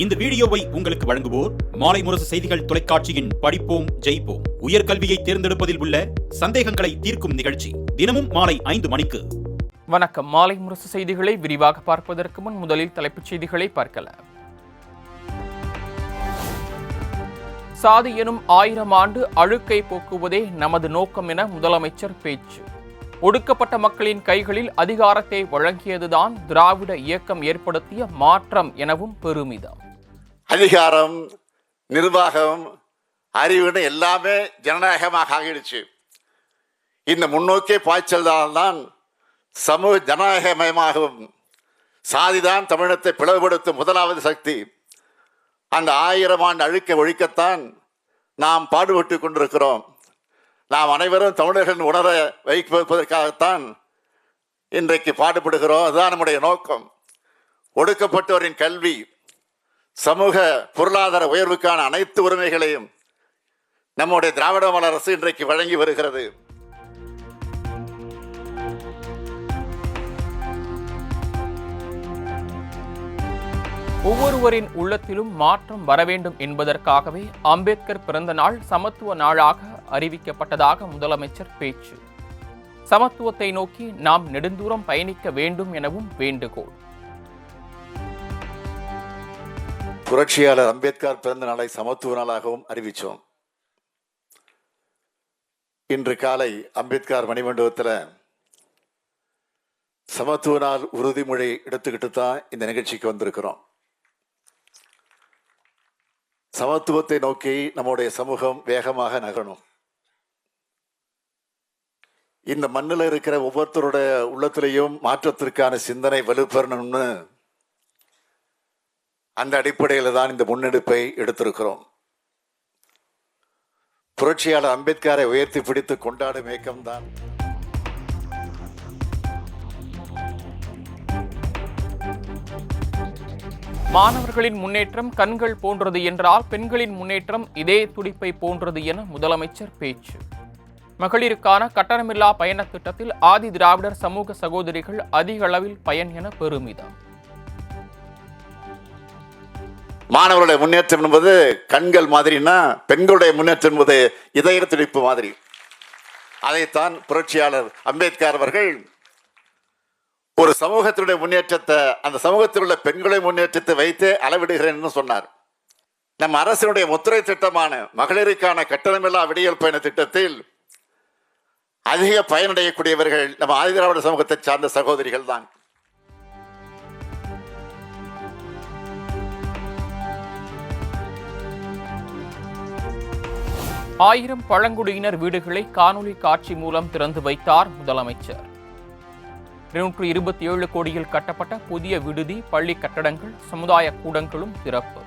இந்த வீடியோவை உங்களுக்கு வழங்குவோர் மாலை முரசு செய்திகள் தொலைக்காட்சியின் படிப்போம் ஜெயிப்போம் உயர்கல்வியை தேர்ந்தெடுப்பதில் உள்ள சந்தேகங்களை தீர்க்கும் நிகழ்ச்சி தினமும் மாலை 5 மணிக்கு. வணக்கம். மாலை முரசு செய்திகளை விரிவாக பார்ப்பதற்கு முன் முதலில் தலைப்புச் செய்திகளை பார்க்கலாம். சாதி எனும் 1000 ஆண்டு அழுக்கை போக்குவதே நமது நோக்கம் என முதலமைச்சர் பேச்சு. ஒடுக்கப்பட்ட மக்களின் கைகளில் அதிகாரத்தை வழங்கியதுதான் திராவிட இயக்கம் ஏற்படுத்திய மாற்றம் எனவும் பெருமிதம். அதிகாரம், நிர்வாகம், அறிவுன்னு எல்லாமே ஜனநாயகமாக ஆகிடுச்சு. இந்த முன்னோக்கிய பாய்ச்சல்தான் சமூக ஜனநாயகமயமாகும். சாதிதான் தமிழகத்தை பிளவுபடுத்தும் முதலாவது சக்தி. அந்த 1000 ஆண்டு அழுக்கை ஒழிக்கத்தான் நாம் பாடுபட்டு கொண்டிருக்கிறோம். நாம் அனைவரும் தமிழர்கள் உணர வைப்பதற்காகத்தான் இன்றைக்கு பாடுபடுகிறோம். அதுதான் நம்முடைய நோக்கம். ஒடுக்கப்பட்டோரின் கல்வி, சமூக பொருளாதார உயர்வுக்கான அனைத்து உரிமைகளையும் நம்முடைய திராவிட மாடல் அரசு இன்றைக்கு வழங்கி வருகிறது. ஒவ்வொருவரின் உள்ளத்திலும் மாற்றம் வர வேண்டும் என்பதற்காகவே அம்பேத்கர் பிறந்த நாள் சமத்துவ நாளாக அறிவிக்கப்பட்டதாக முதலமைச்சர் பேச்சு. சமத்துவத்தை நோக்கி நாம் நெடுந்தூரம் பயணிக்க வேண்டும் எனவும் வேண்டுகோள். புரட்சியாளர் அம்பேத்கர் பிறந்த நாளை சமத்துவ நாளாகவும் அறிவித்தோம். இன்று காலை அம்பேத்கர் மணிமண்டபத்தில் சமத்துவ நாள் உறுதிமொழி எடுத்துக்கிட்டு தான் இந்த நிகழ்ச்சிக்கு வந்திருக்கிறோம். சமத்துவத்தை நோக்கி நம்முடைய சமூகம் வேகமாக நகரணும். இந்த மண்ணில் இருக்கிற ஒவ்வொருத்தருடைய உள்ளத்திலையும் மாற்றத்திற்கான சிந்தனை வலுப்பெறணும்னு அந்த அடிப்படையில் தான் இந்த முன்னெடுப்பை எடுத்திருக்கிறோம். புரட்சியாளர் அம்பேத்கரை உயர்த்தி பிடித்து கொண்டாடும் இயக்கம்தான் மாணவர்களின் முன்னேற்றம் கண்கள் போன்றது என்றால் பெண்களின் முன்னேற்றம் இதே துடிப்பை போன்றது என முதலமைச்சர் பேச்சு. மகளிருக்கான கட்டணமில்லா பயண திட்டத்தில் ஆதி திராவிடர் சமூக சகோதரிகள் அதிக அளவில் பயன் என பெருமிதம். மாணவர்களுடைய முன்னேற்றம் என்பது கண்கள் மாதிரினா பெண்களுடைய முன்னேற்றம் என்பது இதய துடிப்பு மாதிரி. அதைத்தான் புரட்சியாளர் அம்பேத்கர் அவர்கள் ஒரு சமூகத்தினுடைய முன்னேற்றத்தை, அந்த சமூகத்தில் உள்ள பெண்களுடைய முன்னேற்றத்தை வைத்தே அளவிடுகிறேன் சொன்னார். நம் அரசினுடைய முத்திரை திட்டமான மகளிருக்கான கட்டணமில்லா விடியல் பயண திட்டத்தில் அதிக பயனடையக்கூடியவர்கள் நம்ம ஆதிதிராவிட சமூகத்தை சார்ந்த சகோதரிகள் தான். ஆயிரம் பழங்குடியினர் வீடுகளை காணொலி காட்சி மூலம் திறந்து வைத்தார் முதலமைச்சர். 227 கோடியில் கட்டப்பட்ட புதிய விடுதி, பள்ளி கட்டடங்கள், சமுதாய கூடங்களும் திறப்பு.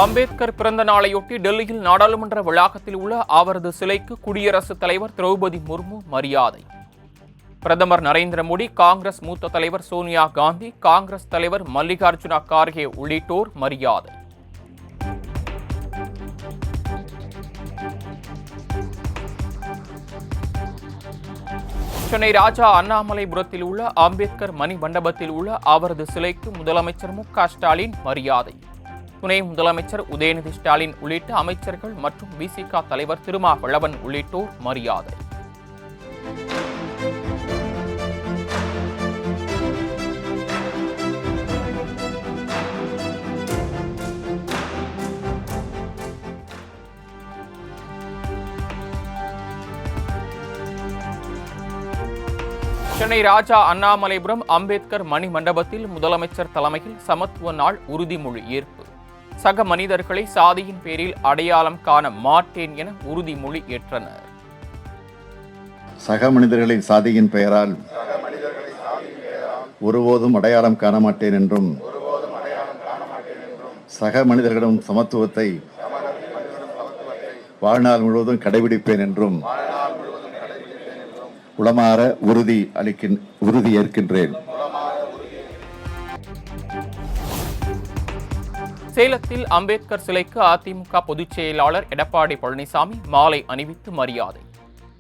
அம்பேத்கர் பிறந்த நாளையொட்டி டெல்லியில் நாடாளுமன்ற வளாகத்தில் உள்ள அவரது சிலைக்கு குடியரசுத் தலைவர் திரௌபதி முர்மு மரியாதை. பிரதமர் நரேந்திர மோடி, காங்கிரஸ் மூத்த தலைவர் சோனியா காந்தி, காங்கிரஸ் தலைவர் மல்லிகார்ஜுன கார்கே உள்ளிட்டோர் மரியாதை. சென்னை ராஜா அண்ணாமலைபுரத்தில் உள்ள அம்பேத்கர் மணி மண்டபத்தில் உள்ள அவரது சிலைக்கு முதலமைச்சர் மு.க. ஸ்டாலின் மரியாதை. துணை முதலமைச்சர் உதயநிதி ஸ்டாலின் உள்ளிட்ட அமைச்சர்கள் மற்றும் விசிக தலைவர் திருமாவளவன் உள்ளிட்டோர் மரியாதை. சென்னை ராஜா அண்ணாமலைபுரம் அம்பேத்கர் மணி மண்டபத்தில் முதலமைச்சர் தலைமையில் சமத்துவ நாள் உறுதிமொழி ஏற்பு. சக மனிதர்களை சாதியின் பேரில் அடையாளம் காண மாட்டேன் என உறுதிமொழி ஏற்றனர். சக மனிதர்களின் சாதியின் பெயரால் ஒருபோதும் அடையாளம் காண மாட்டேன் என்றும் சக மனிதர்களிடம் சமத்துவத்தை வாழ்நாள் முழுவதும் கடைபிடிப்பேன் என்றும் உளமாற உறுதி ஏற்கின்றேன். சேலத்தில் அம்பேத்கர் சிலைக்கு அதிமுக பொதுச் செயலாளர் எடப்பாடி பழனிசாமி மாலை அணிவித்து மரியாதை.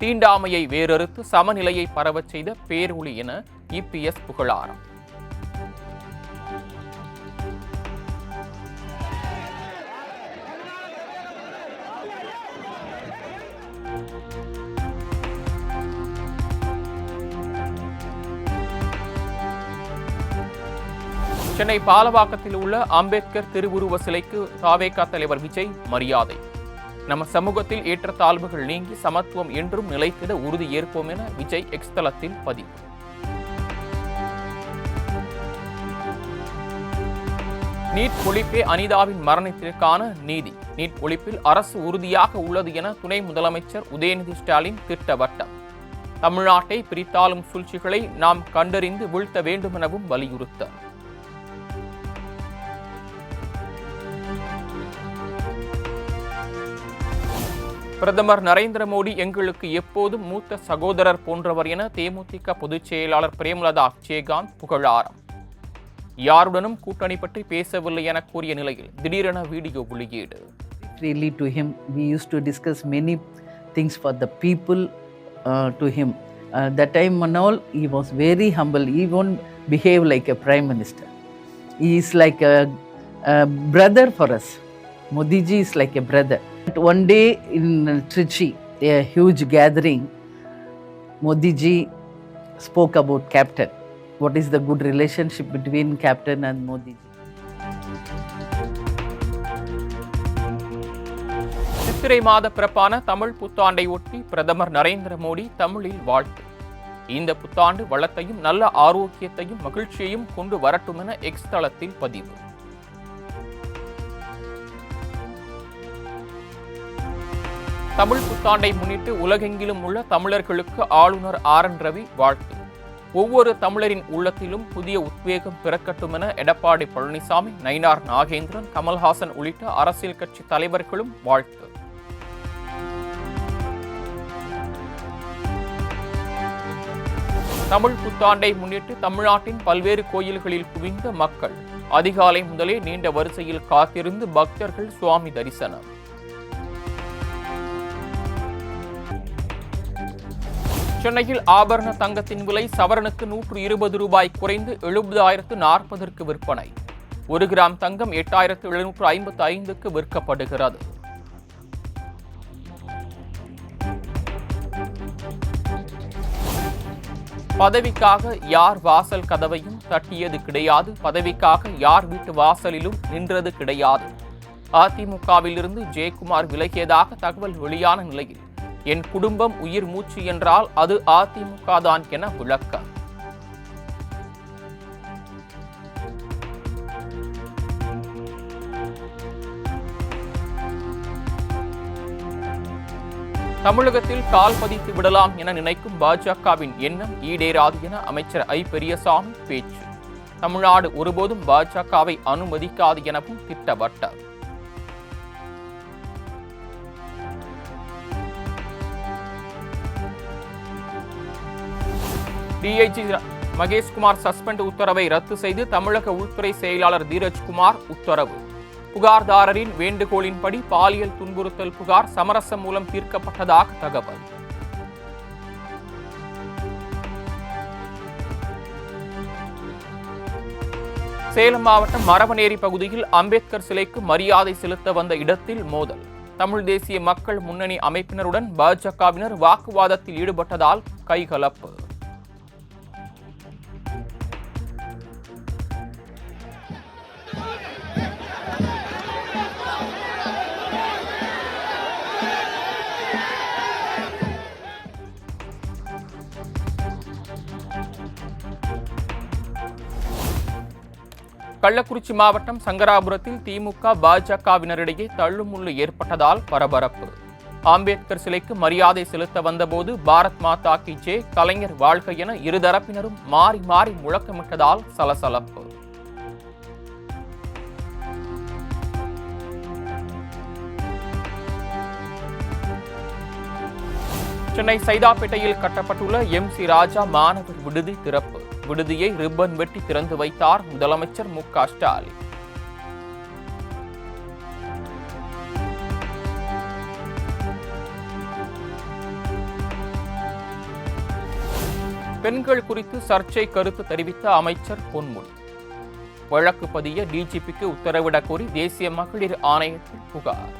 தீண்டாமையை வேறறுத்து சமநிலையை பரவச் செய்த பேரொளி என இபிஎஸ் புகழாரம். சென்னை பாலவாக்கத்தில் உள்ள அம்பேத்கர் திருவுருவ சிலைக்கு தாவேகா தலைவர் விஜய் மரியாதை. நம்ம சமூகத்தில் ஏற்றத்தாழ்வுகள் நீங்கி சமத்துவம் என்றும் நிலைத்திட உறுதி ஏற்போம் என விஜய் எக்ஸ் தளத்தில் பதிவு. நீட் ஒழிப்பே அனிதாவின் மரணத்திற்கான நீதி. நீட் ஒழிப்பில் அரசு உறுதியாக உள்ளது என துணை முதலமைச்சர் உதயநிதி ஸ்டாலின் திட்டவட்டம். தமிழ்நாட்டை பிரித்தாளும் சூழ்ச்சிகளை நாம் கண்டறிந்து வீழ்த்த வேண்டும் எனவும் வலியுறுத்தல். பிரதமர் நரேந்திர மோடி எங்களுக்கு எப்போதும் மூத்த சகோதரர் போன்றவர் என தேமுதிக பொதுச் செயலாளர் பிரேமலதா விஜயகாந்த் புகழாரம். யாருடனும் கூட்டணி பற்றி பேசவில்லை என கூறிய நிலையில் திடீரென வீடியோ வெளியீடு. Really to him, we used to discuss many things for the people to him. That time and all, he was very humble. He won't behave like a prime minister. He is like a brother for us. Modi ji is like a brother. One day in Trichy, a huge gathering, Modi ji spoke about captain. What is the good relationship between captain and Modi ji? சித்திரை மாத பிறப்பான தமிழ் புத்தாண்டை ஒட்டி பிரதமர் நரேந்திர மோடி தமிழில் வாழ்த்து. இந்த புத்தாண்டு வளத்தையும் நல்ல ஆரோக்கியத்தையும் மகிழ்ச்சியையும் கொண்டு வரட்டும் என எக்ஸ் தளத்தில் பதிவு. தமிழ் புத்தாண்டை முன்னிட்டு உலகெங்கிலும் உள்ள தமிழர்களுக்கு ஆளுநர் ஆர் என் ரவி வாழ்த்து. ஒவ்வொரு தமிழரின் உள்ளத்திலும் புதிய உத்வேகம் பிறக்கட்டும் என எடப்பாடி பழனிசாமி, நயினார் நாகேந்திரன், கமல்ஹாசன் உள்ளிட்ட அரசியல் கட்சி தலைவர்களும் வாழ்த்து. தமிழ் புத்தாண்டை முன்னிட்டு தமிழ்நாட்டின் பல்வேறு கோயில்களில் குவிந்த மக்கள். அதிகாலை முதலே நீண்ட வரிசையில் காத்திருந்து பக்தர்கள் சுவாமி தரிசனம். சென்னையில் ஆபரண தங்கத்தின் விலை சவரனுக்கு 120 ரூபாய் குறைந்து 70,040 விற்பனை. 1 கிராம் தங்கம் 8,755 விற்கப்படுகிறது. பதவிக்காக யார் வாசல் கதவையும் தட்டியது கிடையாது. பதவிக்காக யார் வீட்டு வாசலிலும் நின்றது கிடையாது. அதிமுகவிலிருந்து ஜெயக்குமார் விலகியதாக தகவல் வெளியான நிலையில் என் குடும்பம் உயிர் மூச்சு என்றால் அது அதிமுக தான் என விளக்கம். தமிழகத்தில் கால் பதித்து விடலாம் என நினைக்கும் பாஜகவின் எண்ணம் ஈடேறாது என அமைச்சர் ஐ பெரியசாமி பேச்சு. தமிழ்நாடு ஒருபோதும் பாஜகவை அனுமதிக்காது எனவும் திட்டவட்டார். டிஐஜி மகேஷ்குமார் சஸ்பெண்ட் உத்தரவை ரத்து செய்து தமிழக உள்துறை செயலாளர் தீரஜ்குமார் உத்தரவு. புகார்தாரரின் வேண்டுகோளின்படி பாலியல் துன்புறுத்தல் புகார் சமரசம் மூலம் தீர்க்கப்பட்டதாக தகவல். சேலம் மாவட்டம் மரவனேரி பகுதியில் அம்பேத்கர் சிலைக்கு மரியாதை செலுத்த வந்த இடத்தில் மோதல். தமிழ் தேசிய மக்கள் முன்னணி அமைப்பினருடன் பாஜகவினர் வாக்குவாதத்தில் ஈடுபட்டதால் கைகலப்பு. கள்ளக்குறிச்சி மாவட்டம் சங்கராபுரத்தில் திமுக பாஜகவினரிடையே தள்ளுமுள்ளு ஏற்பட்டதால் பரபரப்பு. அம்பேத்கர் சிலைக்கு மரியாதை செலுத்த வந்தபோது பாரத் மாதா கி ஜெய், கலைஞர் வாழ்க என இருதரப்பினரும் மாறி மாறி முழக்கமிட்டதால் சலசலப்பு. சென்னை சைதாப்பேட்டையில் கட்டப்பட்டுள்ள MC ராஜா மாணவர் விடுதி திறப்பு. விடுதியை ரிப்பன் வெட்டி திறந்து வைத்தார் முதலமைச்சர் மு.க. ஸ்டாலின். பெண்கள் குறித்து சர்ச்சை கருத்து தெரிவித்த அமைச்சர் பொன்முடி. வழக்கு பதிய டிஜிபிக்கு உத்தரவிடக் கோரி தேசிய மகளிர் ஆணையத்தில் புகார்.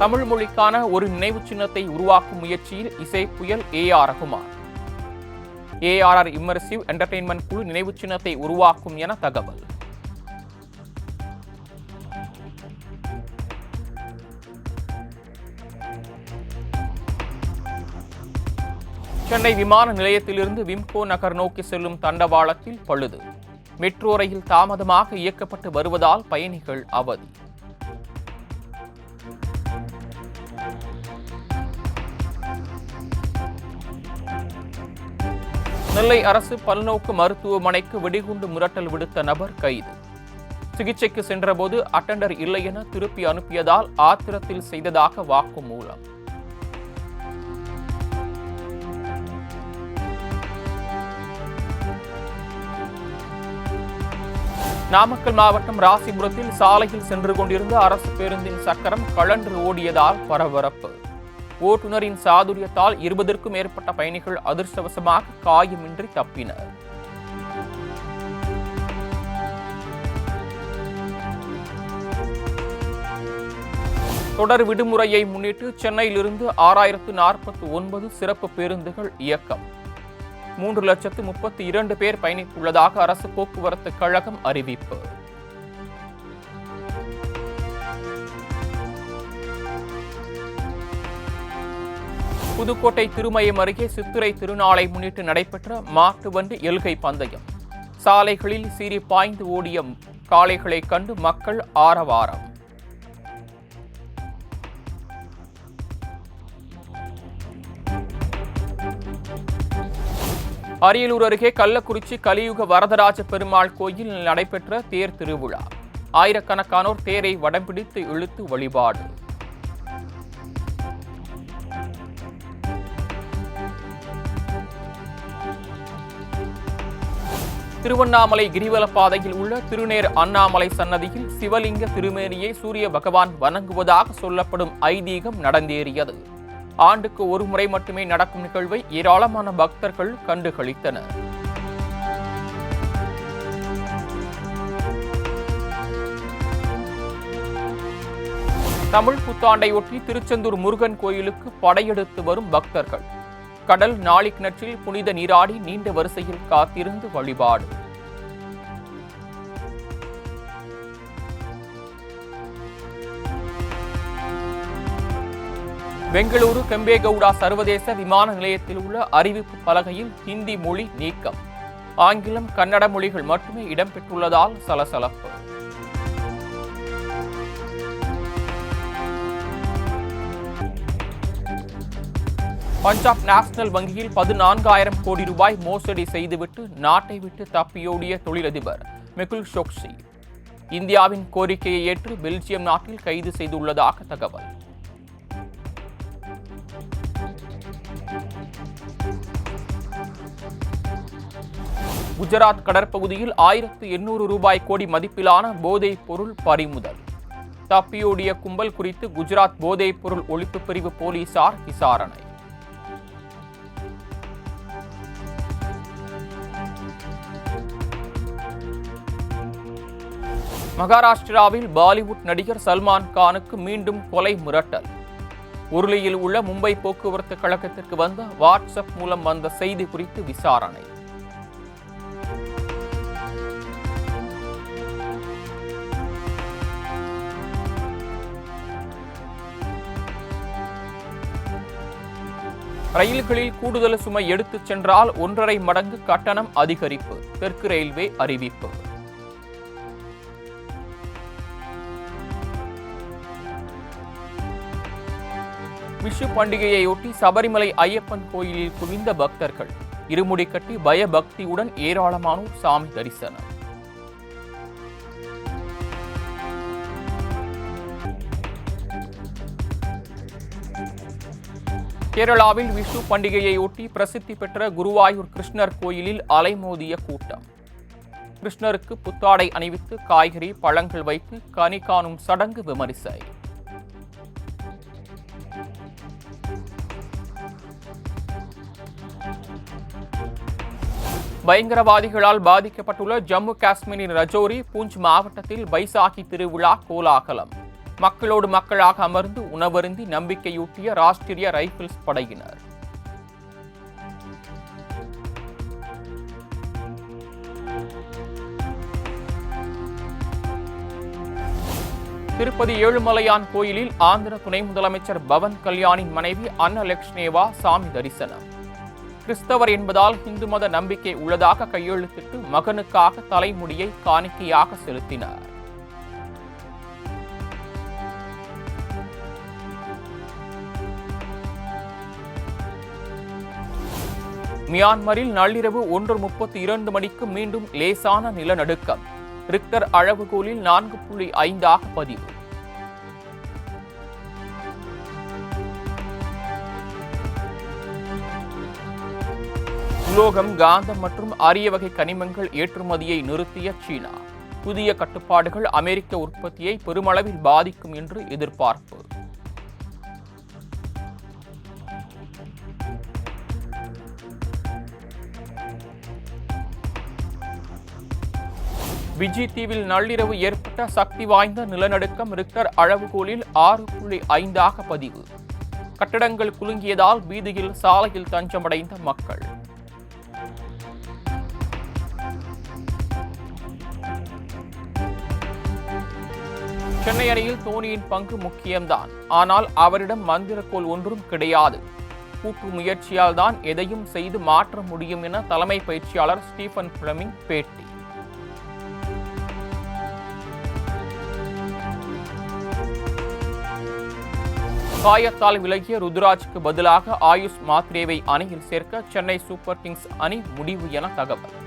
தமிழ் மொழிக்கான ஒரு நினைவு சின்னத்தை உருவாக்கும் முயற்சியில் இசை புயல் A.R.. Rahman. ARR immersive entertainment குழு நினைவு சின்னத்தை உருவாக்கும் என தகவல். சென்னை விமான நிலையத்திலிருந்து விம்கோ நகர் நோக்கி செல்லும் தண்டவாளத்தில் பழுது. மெட்ரோ ரயில் தாமதமாக இயக்கப்பட்டு வருவதால் பயணிகள் அவதி. நெல்லை அரசு பல்நோக்கு மருத்துவமனைக்கு வெடிகுண்டு மிரட்டல் விடுத்த நபர் கைது. சிகிச்சைக்கு சென்றபோது அட்டெண்டர் இல்லை என திருப்பி அனுப்பியதால் ஆத்திரத்தில் செய்ததாக வாக்குமூலம். நாமக்கல் மாவட்டம் ராசிபுரத்தில் சாலையில் சென்று கொண்டிருந்த அரசு பேருந்தின் சக்கரம் கழன்று ஓடியதால் பரபரப்பு. ஓட்டுநரின் சாதுரியத்தால் 20க்கும் மேற்பட்ட பயணிகள் அதிர்ஷ்டவசமாக காயமின்றி தப்பினர். தொடர் விடுமுறையை முன்னிட்டு சென்னையிலிருந்து 6049 சிறப்பு பேருந்துகள் இயக்கம். 3,32,000 பேர் பயணித்துள்ளதாக அரசு போக்குவரத்து கழகம் அறிவிப்பு. புதுக்கோட்டை திருமயம் அருகே சித்திரை திருநாளை முன்னிட்டு நடைபெற்ற மாட்டு வண்டி எல்கை பந்தயம். சாலைகளில் சீறி பாய்ந்து ஓடிய காளைகளை கண்டு மக்கள் ஆரவாரம். அரியலூர் அருகே கள்ளக்குறிச்சி கலியுக வரதராஜ பெருமாள் கோயில் நடைபெற்ற தேர் திருவிழா. ஆயிரக்கணக்கானோர் தேரை வடம்பிடித்து இழுத்து வழிபாடு. திருவண்ணாமலை கிரிவல பாதையில் உள்ள திருநேர் அண்ணாமலை சன்னதியில் சிவலிங்க திருமேனியை சூரிய பகவான் வணங்குவதாக சொல்லப்படும் ஐதீகம் நடந்தேறியது. ஆண்டுக்கு ஒரு முறை மட்டுமே நடக்கும் நிகழ்வை ஏராளமான பக்தர்கள் கண்டுகளித்தனர். தமிழ் புத்தாண்டையொட்டி திருச்செந்தூர் முருகன் கோயிலுக்கு படையெடுத்து வரும் பக்தர்கள். கடல் நாளி கிணற்றில் புனித நீராடி நீண்ட வரிசையில் காத்திருந்து வழிபாடு. பெங்களூரு கெம்பேகவுடா சர்வதேச விமான நிலையத்தில் உள்ள அறிவிப்பு பலகையில் ஹிந்தி மொழி நீக்கம். ஆங்கிலம், கன்னட மொழிகள் மட்டுமே இடம்பெற்றுள்ளதால் சலசலப்பு. பஞ்சாப் நேஷனல் வங்கியில் 14,000 கோடி ரூபாய் மோசடி செய்துவிட்டு நாட்டை விட்டு தப்பியோடிய தொழிலதிபர் மெகுல் சோக்சி இந்தியாவின் கோரிக்கையை ஏற்று பெல்ஜியம் நாட்டில் கைது செய்துள்ளதாக தகவல். குஜராத் கடற்பகுதியில் 1,800 ரூபாய் கோடி மதிப்பிலான போதைப் பொருள் பறிமுதல். தப்பியோடிய கும்பல் குறித்து குஜராத் போதைப் பொருள் ஒழிப்பு பிரிவு போலீசார் விசாரணை. மகாராஷ்டிராவில் பாலிவுட் நடிகர் சல்மான் கானுக்கு மீண்டும் கொலை மிரட்டல். உருளியில் உள்ள மும்பை போக்குவரத்து கழகத்திற்கு வந்த வாட்ஸ்அப் மூலம் வந்த செய்தி குறித்து விசாரணை. ரயில்களில் கூடுதல் சுமை எடுத்துச் சென்றால் 1.5 மடங்கு கட்டணம் அதிகரிப்பு. தெற்கு ரயில்வே அறிவிப்பு. விஷு பண்டிகையையொட்டி சபரிமலை ஐயப்பன் கோயிலில் குவிந்த பக்தர்கள். இருமுடி கட்டி பயபக்தியுடன் ஏராளமானோர் சாமி தரிசனம். கேரளாவில் விஷு பண்டிகையையொட்டி பிரசித்தி பெற்ற குருவாயூர் கிருஷ்ணர் கோயிலில் அலைமோதிய கூட்டம். கிருஷ்ணருக்கு புத்தாடை அணிவித்து காய்கறி, பழங்கள் வைத்து கனி காணும் சடங்கு விமரிசை. பயங்கரவாதிகளால் பாதிக்கப்பட்டுள்ள ஜம்மு காஷ்மீரின் ரஜோரி, பூஞ்ச் மாவட்டத்தில் பைசாகி திருவிழா கோலாகலம். மக்களோடு மக்களாக அமர்ந்து உணவருந்தி நம்பிக்கையூட்டிய ராஷ்டிரிய ரைபிள்ஸ் படையினர். திருப்பதி ஏழுமலையான் கோயிலில் ஆந்திர துணை முதலமைச்சர் பவன் கல்யாணின் மனைவி அன்னலட்சுமேவா சாமி தரிசனம். கிறிஸ்தவர் என்பதால் இந்து மத நம்பிக்கை உள்ளதாக கையெழுத்திட்டு மகனுக்காக தலைமுடியை காணிக்கையாக செலுத்தினார். மியான்மரில் நள்ளிரவு 1:32 மணிக்கு மீண்டும் லேசான நிலநடுக்கம். ரிக்டர் அளவுகோலில் 4.5 பதிவு. உலோகம், காந்தம் மற்றும் அரிய வகை கனிமங்கள் ஏற்றுமதியை நிறுத்திய சீனா. புதிய கட்டுப்பாடுகள் அமெரிக்க உற்பத்தியை பெருமளவில் பாதிக்கும் என்று எதிர்பார்ப்பு. விஜி தீவில் நள்ளிரவு ஏற்பட்ட சக்தி வாய்ந்த நிலநடுக்கம் ரிக்டர் அளவுகோலில் 6.5 பதிவு. கட்டடங்கள் குலுங்கியதால் வீதியில், சாலையில் தஞ்சமடைந்த மக்கள். சென்னை அணியில் தோனியின் பங்கு முக்கியம்தான், ஆனால் அவரிடம் மந்திரக்கோல் ஒன்றும் கிடையாது. கூட்டு முயற்சியால் தான் எதையும் செய்து மாற்ற முடியும் என தலைமை பயிற்சியாளர் ஸ்டீபன் பிளமிங் பேட்டி. காயத்தால் விலகிய ருத்ராஜுக்கு பதிலாக ஆயுஷ் மாத்ரேவை அணியில் சேர்க்க சென்னை சூப்பர் கிங்ஸ் அணி முடிவு என தகவல்.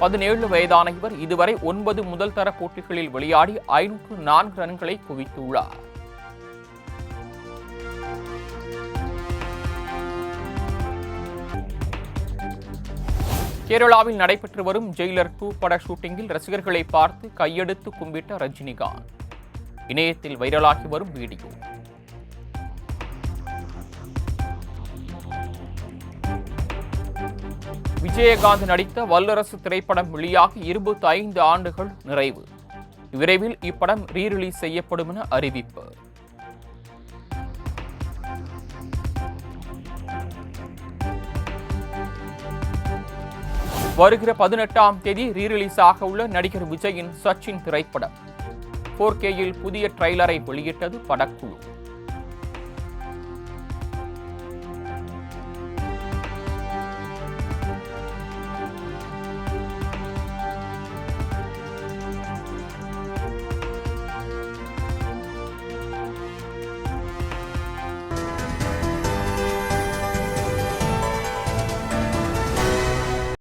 17 வயதான இவர் இதுவரை 9 முதல் தர போட்டிகளில் விளையாடி 504 ரன்களை குவித்துள்ளார். கேரளாவில் நடைபெற்று வரும் ஜெயிலர் 2 பட ஷூட்டிங்கில் ரசிகர்களை பார்த்து கையெடுத்து கும்பிட்ட ரஜினிகாந்த். இணையத்தில் வைரலாகி வரும் வீடியோ. விஜயகாந்த் நடித்த வல்லரசு திரைப்படம் வெளியாகி 25 ஆண்டுகள் நிறைவு. விரைவில் இப்படம் ரீரிலீஸ் செய்யப்படும் என அறிவிப்பு. வருகிற 18ஆம் தேதி ரீரிலீஸ் ஆக உள்ள நடிகர் விஜயின் சச்சின் திரைப்படம் 4Kயில் புதிய ட்ரெய்லரை வெளியிட்டது படக்குழு.